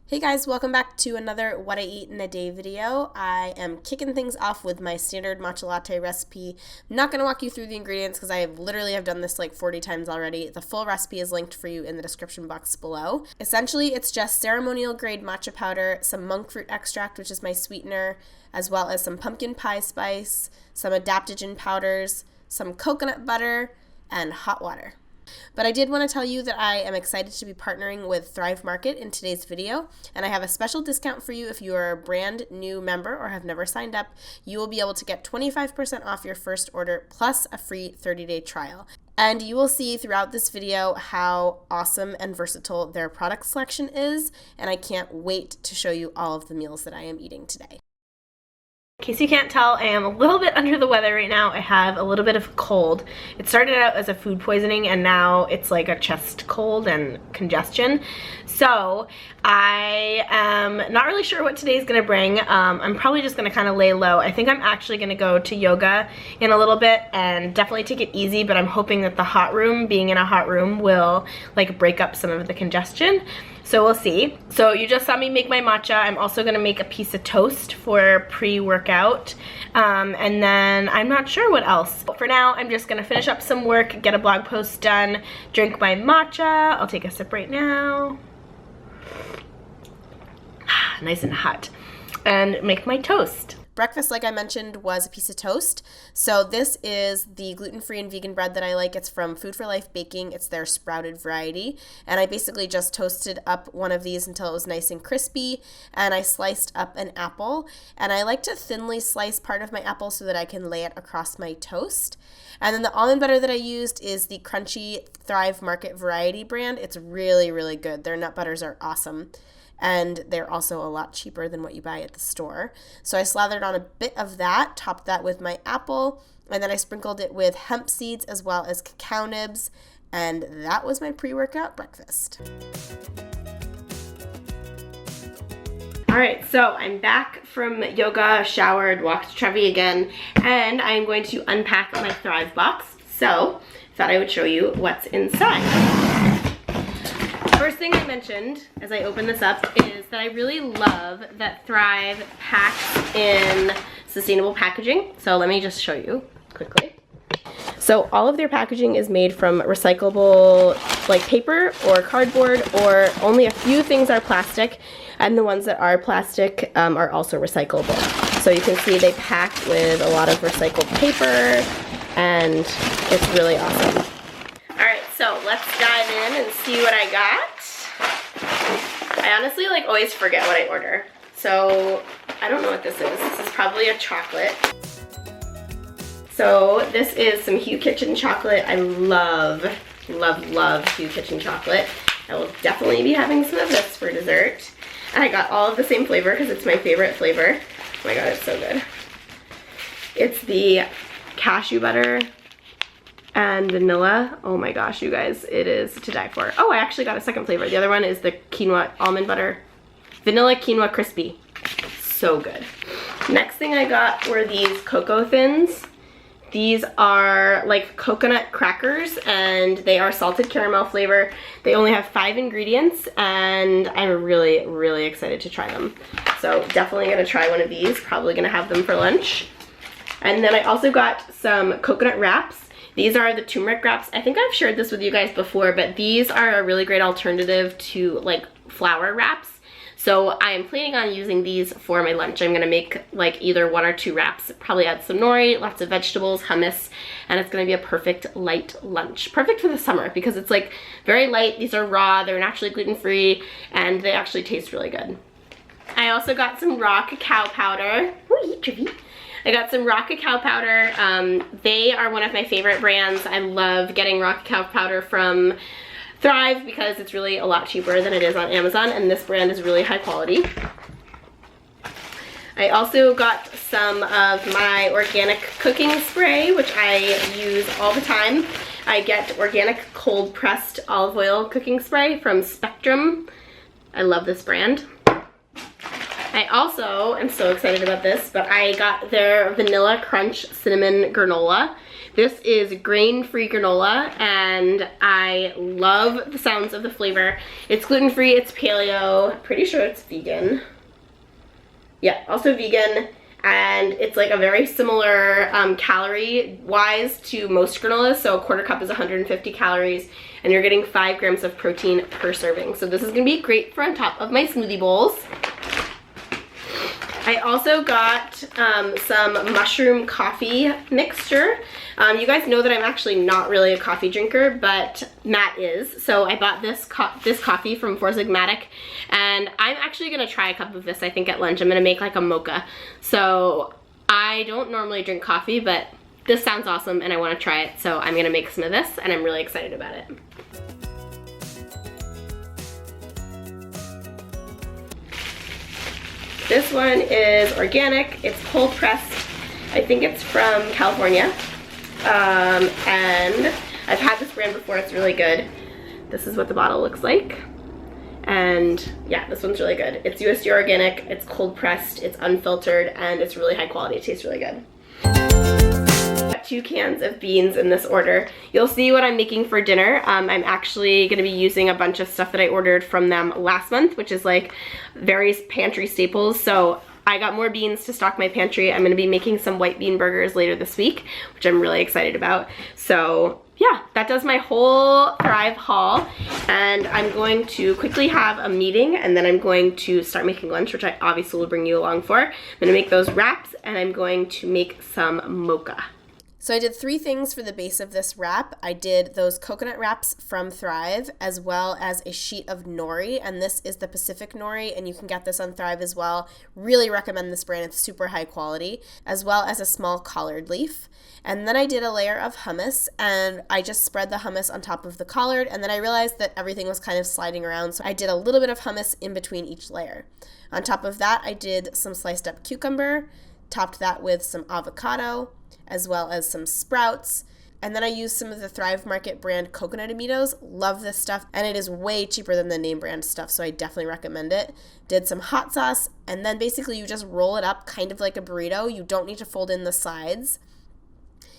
Hey guys, welcome back to another What I Eat in a Day video. I am kicking things off with my standard matcha latte recipe. I'm not going to walk you through the ingredients because I literally have done this like 40 times already. The full recipe is linked for you in the description box below. Essentially, it's just ceremonial grade matcha powder, some monk fruit extract, which is my sweetener, as well as some pumpkin pie spice, some adaptogen powders, some coconut butter, and hot water. But I did want to tell you that I am excited to be partnering with Thrive Market in today's video, and I have a special discount for you if you are a brand new member or have never signed up. You will be able to get 25% off your first order plus a free 30-day trial. And you will see throughout this video how awesome and versatile their product selection is, and I can't wait to show you all of the meals that I am eating today. In case you can't tell, I am a little bit under the weather right now. I have a little bit of a cold. It started out as a food poisoning and now it's like a chest cold and congestion. So I am not really sure what today's gonna bring. I'm probably just gonna kind of lay low. I think I'm actually gonna go to yoga in a little bit and definitely take it easy, but I'm hoping that the hot room, being in a hot room, will like break up some of the congestion. So we'll see. So you just saw me make my matcha. I'm also gonna make a piece of toast for pre-workout. And then I'm not sure what else. But for now, I'm just gonna finish up some work, get a blog post done, drink my matcha. I'll take a sip right now. Nice and hot. And make my toast. Breakfast, like I mentioned, was a piece of toast. So this is the gluten-free and vegan bread that I like. It's from Food for Life Baking. It's their sprouted variety. And I basically just toasted up one of these until it was nice and crispy. And I sliced up an apple. And I like to thinly slice part of my apple so that I can lay it across my toast. And then the almond butter that I used is the crunchy Thrive Market variety brand. It's really, really good. Their nut butters are awesome. And they're also a lot cheaper than what you buy at the store. So I slathered on a bit of that, topped that with my apple, and then I sprinkled it with hemp seeds as well as cacao nibs, and that was my pre-workout breakfast. All right, so I'm back from yoga, showered, walked to Trevi again, and I'm going to unpack my Thrive box. So I thought I would show you what's inside. First thing I mentioned as I open this up is that I really love that Thrive packs in sustainable packaging. So let me just show you quickly. So all of their packaging is made from recyclable like paper or cardboard, or only a few things are plastic, and the ones that are plastic are also recyclable. So you can see they pack with a lot of recycled paper, and it's really awesome. Alright, so let's dive in and see what I got. I honestly like always forget what I order. So I don't know what this is. This is probably a chocolate. So this is some Hue Kitchen chocolate. I love, love, love Hue Kitchen chocolate. I will definitely be having some of this for dessert. And I got all of the same flavor because it's my favorite flavor. Oh my god, it's so good. It's the cashew butter and vanilla. Oh my gosh, you guys, it is to die for. Oh, I actually got a second flavor. The other one is the quinoa almond butter. Vanilla quinoa crispy. So good. Next thing I got were these cocoa thins. These are like coconut crackers, and they are salted caramel flavor. They only have 5 ingredients, and I'm really, really excited to try them. So definitely gonna try one of these. Probably gonna have them for lunch. And then I also got some coconut wraps. These are the turmeric wraps. I think I've shared this with you guys before, but these are a really great alternative to like flour wraps. So I am planning on using these for my lunch. I'm gonna make like either 1 or 2 wraps, probably add some nori, lots of vegetables, hummus, and it's gonna be a perfect light lunch. Perfect for the summer because it's like very light. These are raw, they're naturally gluten-free, and they actually taste really good. I also got some raw cacao powder. Ooh, Trippy. I got some raw cacao powder. They are one of my favorite brands. I love getting raw cacao powder from Thrive because it's really a lot cheaper than it is on Amazon, and this brand is really high quality. I also got some of my organic cooking spray, which I use all the time. I get organic cold pressed olive oil cooking spray from Spectrum. I love this brand. I also am so excited about this, but I got their Vanilla Crunch Cinnamon Granola This is grain-free granola, and I love the sounds of the flavor. It's gluten-free, it's paleo, pretty sure it's vegan. Yeah, also vegan, and it's like a very similar calorie-wise to most granolas, so a quarter cup is 150 calories, and you're getting 5 grams of protein per serving. So this is gonna be great for on top of my smoothie bowls. I also got some mushroom coffee mixture. You guys know that I'm actually not really a coffee drinker, but Matt is. So I bought this coffee from Four Sigmatic, and I'm actually gonna try a cup of this, I think, at lunch. I'm gonna make like a mocha. So I don't normally drink coffee, but this sounds awesome and I wanna try it. So I'm gonna make some of this, and I'm really excited about it. This one is organic, it's cold pressed. I think it's from California. And I've had this brand before, it's really good. This is what the bottle looks like. And yeah, this one's really good. It's USDA organic, it's cold pressed, it's unfiltered, and it's really high quality. It tastes really good. 2 cans of beans in this order. You'll see what I'm making for dinner. I'm actually gonna be using a bunch of stuff that I ordered from them last month, which is like various pantry staples. So I got more beans to stock my pantry. I'm gonna be making some white bean burgers later this week, which I'm really excited about. So yeah, that does my whole Thrive haul, and I'm going to quickly have a meeting, and then I'm going to start making lunch, which I obviously will bring you along for. I'm gonna make those wraps, and I'm going to make some mocha. So I did 3 things for the base of this wrap. I did those coconut wraps from Thrive, as well as a sheet of nori, and this is the Pacific nori, and you can get this on Thrive as well. Really recommend this brand, it's super high quality, as well as a small collard leaf. And then I did a layer of hummus, and I just spread the hummus on top of the collard, and then I realized that everything was kind of sliding around, so I did a little bit of hummus in between each layer. On top of that, I did some sliced up cucumber, topped that with some avocado, as well as some sprouts. And then I used some of the Thrive Market brand coconut aminos. Love this stuff, and it is way cheaper than the name brand stuff, so I definitely recommend it. Did some hot sauce, and then basically you just roll it up kind of like a burrito. You don't need to fold in the sides.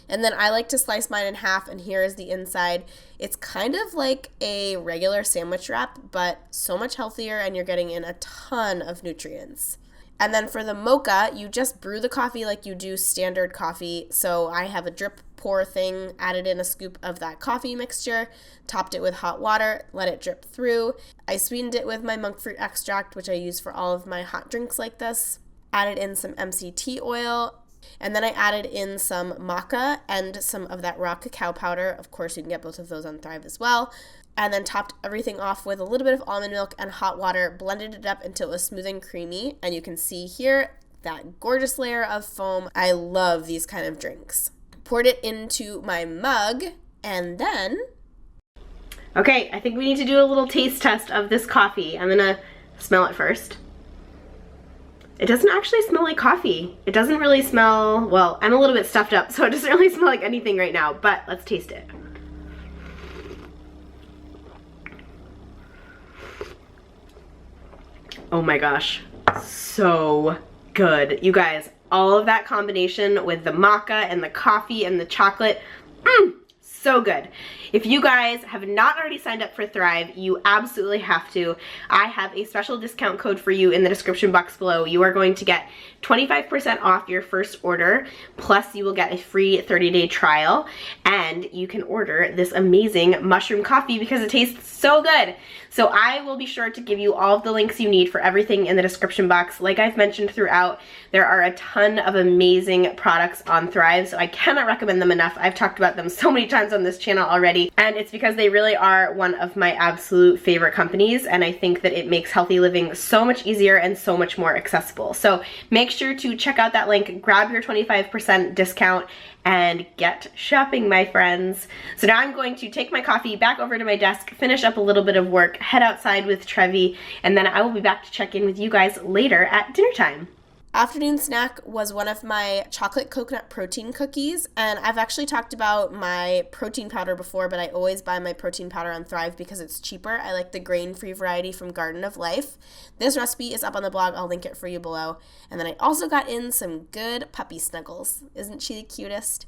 And then I like to slice mine in half, and here is the inside. It's kind of like a regular sandwich wrap, but so much healthier, and you're getting in a ton of nutrients. And then for the mocha, you just brew the coffee like you do standard coffee. So I have a drip pour thing, added in a scoop of that coffee mixture, topped it with hot water, let it drip through. I sweetened it with my monk fruit extract, which I use for all of my hot drinks like this. Added in some MCT oil, and then I added in some maca and some of that raw cacao powder. Of course, you can get both of those on Thrive as well. And then topped everything off with a little bit of almond milk and hot water, blended it up until it was smooth and creamy. And you can see here that gorgeous layer of foam. I love these kind of drinks. Poured it into my mug, and then... Okay, I think we need to do a little taste test of this coffee. I'm gonna smell it first. It doesn't actually smell like coffee. It doesn't really smell, well, I'm a little bit stuffed up, so it doesn't really smell like anything right now, but let's taste it. Oh my gosh, so good. You guys, all of that combination with the maca and the coffee and the chocolate, so good. If you guys have not already signed up for Thrive, you absolutely have to. I have a special discount code for you in the description box below. You are going to get 25% off your first order, plus you will get a free 30-day trial, and you can order this amazing mushroom coffee because it tastes so good. So I will be sure to give you all of the links you need for everything in the description box. Like I've mentioned throughout, there are a ton of amazing products on Thrive, so I cannot recommend them enough. I've talked about them so many times on this channel already, and it's because they really are one of my absolute favorite companies, and I think that it makes healthy living so much easier and so much more accessible. So make sure to check out that link, grab your 25% discount, and get shopping, my friends. So now I'm going to take my coffee back over to my desk, finish up a little bit of work, head outside with Trevi, and then I will be back to check in with you guys later at dinner time. Afternoon snack was one of my chocolate coconut protein cookies, and I've actually talked about my protein powder before, but I always buy my protein powder on Thrive because it's cheaper. I like the grain-free variety from Garden of Life. This recipe is up on the blog. I'll link it for you below. And then I also got in some good puppy snuggles. Isn't she the cutest?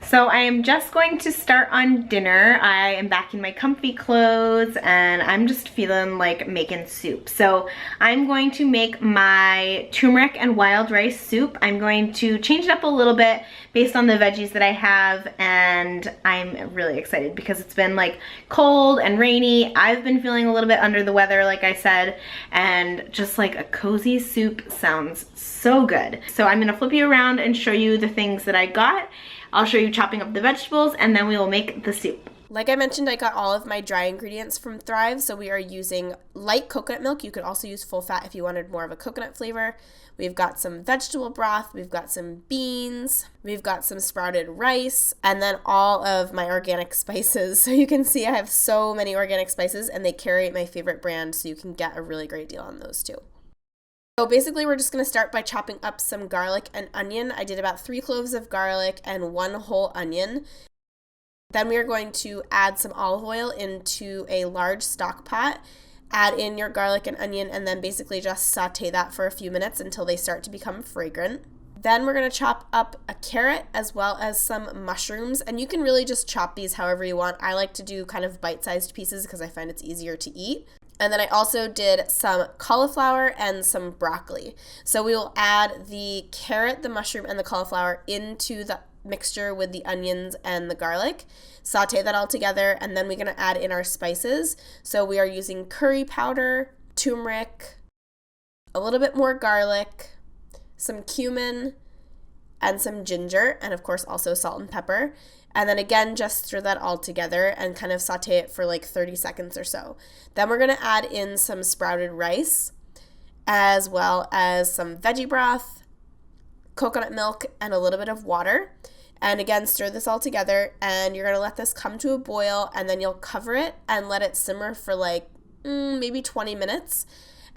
So I am just going to start on dinner. I am back in my comfy clothes and I'm just feeling like making soup. So I'm going to make my turmeric and wild rice soup. I'm going to change it up a little bit based on the veggies that I have, and I'm really excited because it's been like cold and rainy. I've been feeling a little bit under the weather, like I said, and just like a cozy soup sounds so good. So I'm gonna flip you around and show you the things that I got. I'll show you chopping up the vegetables and then we will make the soup. Like I mentioned, I got all of my dry ingredients from Thrive, so we are using light coconut milk. You could also use full fat if you wanted more of a coconut flavor. We've got some vegetable broth, we've got some beans, we've got some sprouted rice, and then all of my organic spices. So you can see I have so many organic spices and they carry my favorite brand, so you can get a really great deal on those too. So basically we're just going to start by chopping up some garlic and onion. I did about 3 cloves of garlic and 1 whole onion. Then we are going to add some olive oil into a large stock pot. Add in your garlic and onion and then basically just saute that for a few minutes until they start to become fragrant. Then we're going to chop up a carrot as well as some mushrooms, and you can really just chop these however you want. I like to do kind of bite-sized pieces because I find it's easier to eat. And then I also did some cauliflower and some broccoli. So we will add the carrot, the mushroom, and the cauliflower into the mixture with the onions and the garlic. Saute that all together, and then we're going to add in our spices. So we are using curry powder, turmeric, a little bit more garlic, some cumin, and some ginger, and of course also salt and pepper. And then again, just stir that all together and kind of saute it for like 30 seconds or so. Then we're going to add in some sprouted rice, as well as some veggie broth, coconut milk, and a little bit of water. And again, stir this all together, and you're going to let this come to a boil, and then you'll cover it and let it simmer for like maybe 20 minutes.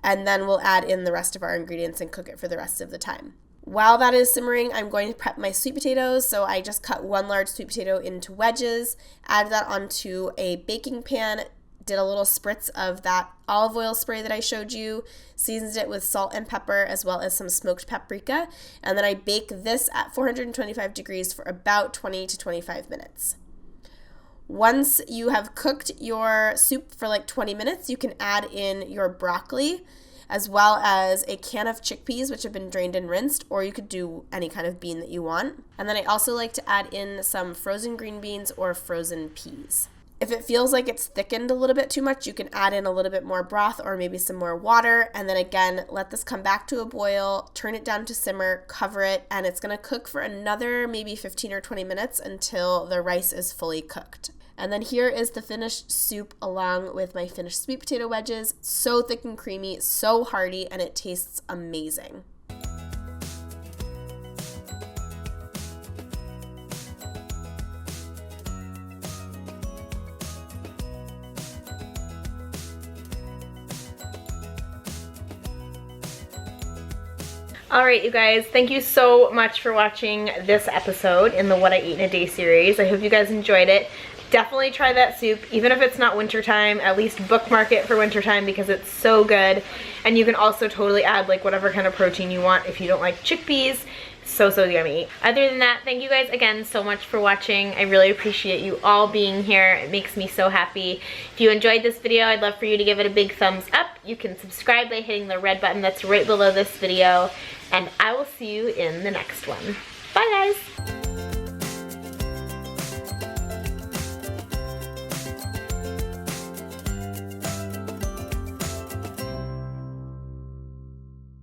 And then we'll add in the rest of our ingredients and cook it for the rest of the time. While that is simmering, I'm going to prep my sweet potatoes. So I just cut 1 large sweet potato into wedges, added that onto a baking pan, did a little spritz of that olive oil spray that I showed you, seasoned it with salt and pepper as well as some smoked paprika, and then I bake this at 425 degrees for about 20 to 25 minutes. Once you have cooked your soup for like 20 minutes, you can add in your broccoli, as well as a can of chickpeas, which have been drained and rinsed, or you could do any kind of bean that you want. And then I also like to add in some frozen green beans or frozen peas. If it feels like it's thickened a little bit too much, you can add in a little bit more broth or maybe some more water, and then again, let this come back to a boil, turn it down to simmer, cover it, and it's gonna cook for another maybe 15 or 20 minutes until the rice is fully cooked. And then here is the finished soup along with my finished sweet potato wedges. So thick and creamy, so hearty, and it tastes amazing. All right, you guys, thank you so much for watching this episode in the What I Eat in a Day series. I hope you guys enjoyed it. Definitely try that soup, even if it's not wintertime, at least bookmark it for wintertime because it's so good. And you can also totally add like whatever kind of protein you want if you don't like chickpeas. So yummy. Other than that, thank you guys again so much for watching. I really appreciate you all being here. It makes me so happy. If you enjoyed this video, I'd love for you to give it a big thumbs up. You can subscribe by hitting the red button that's right below this video. And I will see you in the next one. Bye guys!